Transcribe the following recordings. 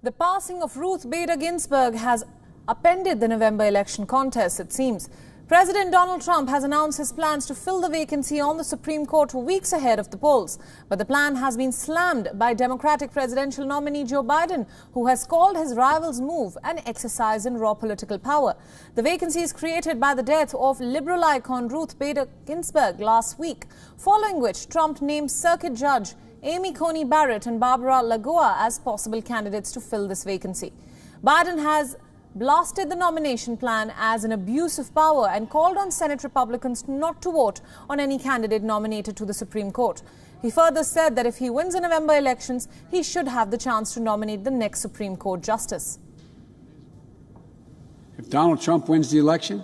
The passing of Ruth Bader Ginsburg has upended the November election contest, it seems. President Donald Trump has announced his plans to fill the vacancy on the Supreme Court weeks ahead of the polls. But the plan has been slammed by Democratic presidential nominee Joe Biden, who has called his rival's move an exercise in raw political power. The vacancy is created by the death of liberal icon Ruth Bader Ginsburg last week, following which Trump named Circuit Judge Amy Coney Barrett and Barbara Lagoa as possible candidates to fill this vacancy. Biden has blasted the nomination plan as an abuse of power and called on Senate Republicans not to vote on any candidate nominated to the Supreme Court. He further said that if he wins the November elections, he should have the chance to nominate the next Supreme Court justice. If Donald Trump wins the election,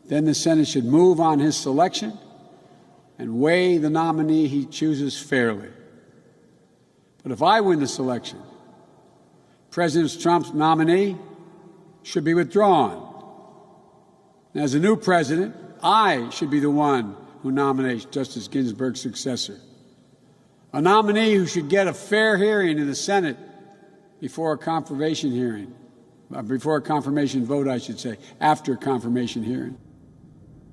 then the Senate should move on his selection and weigh the nominee he chooses fairly. But if I win the selection, President Trump's nominee should be withdrawn. And as a new president, I should be the one who nominates Justice Ginsburg's successor. A nominee who should get a fair hearing in the Senate before a confirmation hearing. Before a confirmation vote, I should say, after a confirmation hearing.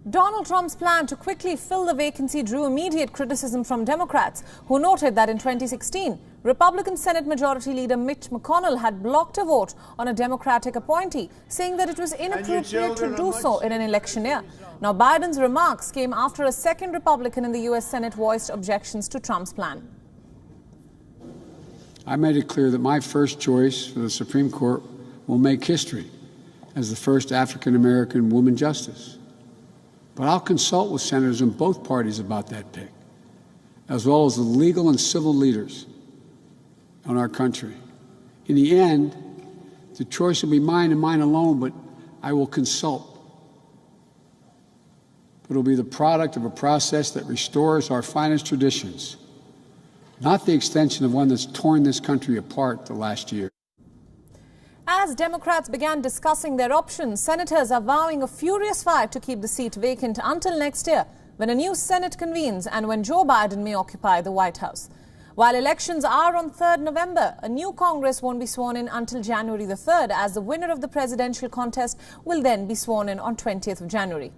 Donald Trump's plan to quickly fill the vacancy drew immediate criticism from Democrats, who noted that in 2016, Republican Senate Majority Leader Mitch McConnell had blocked a vote on a Democratic appointee, saying that it was inappropriate to do so in an election year. Now, Biden's remarks came after a second Republican in the U.S. Senate voiced objections to Trump's plan. I made it clear that my first choice for the Supreme Court will make history as the first African-American woman justice. But I'll consult with senators in both parties about that pick, as well as the legal and civil leaders in our country. In the end, the choice will be mine and mine alone, but I will consult. But it'll be the product of a process that restores our finest traditions, not the extension of one that's torn this country apart the last year. As Democrats began discussing their options, senators are vowing a furious fight to keep the seat vacant until next year, when a new Senate convenes and when Joe Biden may occupy the White House. While elections are on 3rd November, a new Congress won't be sworn in until January the 3rd, as the winner of the presidential contest will then be sworn in on 20th of January.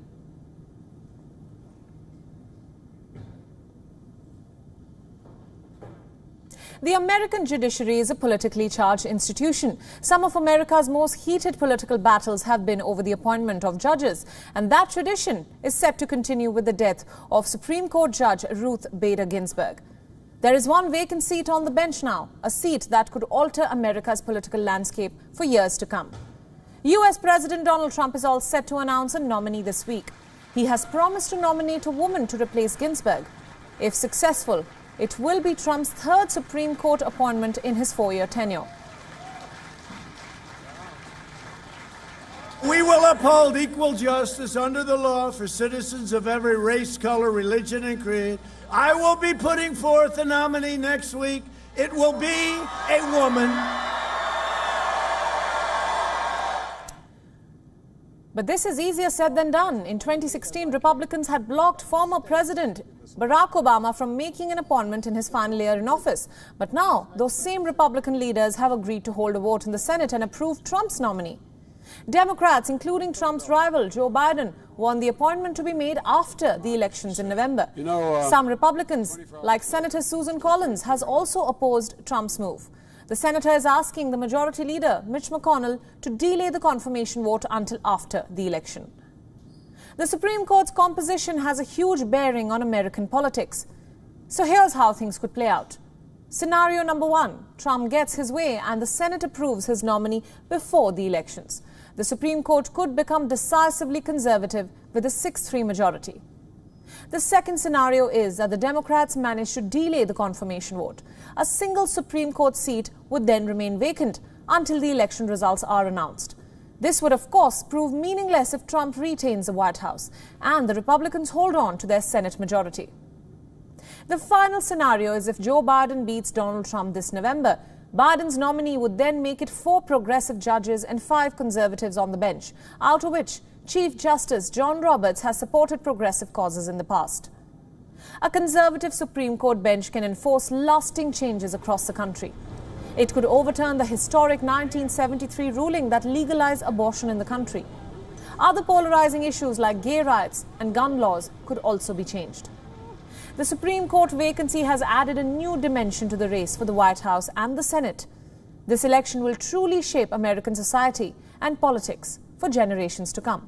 The American judiciary is a politically charged institution. Some of America's most heated political battles have been over the appointment of judges, and that tradition is set to continue with the death of Supreme Court Judge Ruth Bader Ginsburg. There is one vacant seat on the bench now, a seat that could alter America's political landscape for years to come. U.S. President Donald Trump is all set to announce a nominee this week. He has promised to nominate a woman to replace Ginsburg. If successful, it will be Trump's third Supreme Court appointment in his 4-year tenure. We will uphold equal justice under the law for citizens of every race, color, religion, and creed. I will be putting forth a nominee next week. It will be a woman. But this is easier said than done. In 2016, Republicans had blocked former President Barack Obama from making an appointment in his final year in office. But now, those same Republican leaders have agreed to hold a vote in the Senate and approve Trump's nominee. Democrats, including Trump's rival Joe Biden, want the appointment to be made after the elections in November. Some Republicans, like Senator Susan Collins, has also opposed Trump's move. The senator is asking the majority leader, Mitch McConnell, to delay the confirmation vote until after the election. The Supreme Court's composition has a huge bearing on American politics. So here's how things could play out. Scenario number 1, Trump gets his way and the Senate approves his nominee before the elections. The Supreme Court could become decisively conservative with a 6-3 majority. The second scenario is that the Democrats manage to delay the confirmation vote. A single Supreme Court seat would then remain vacant until the election results are announced. This would, of course, prove meaningless if Trump retains the White House and the Republicans hold on to their Senate majority. The final scenario is if Joe Biden beats Donald Trump this November. Biden's nominee would then make it 4 progressive judges and 5 conservatives on the bench, out of which Chief Justice John Roberts has supported progressive causes in the past. A conservative Supreme Court bench can enforce lasting changes across the country. It could overturn the historic 1973 ruling that legalized abortion in the country. Other polarizing issues like gay rights and gun laws could also be changed. The Supreme Court vacancy has added a new dimension to the race for the White House and the Senate. This election will truly shape American society and politics for generations to come.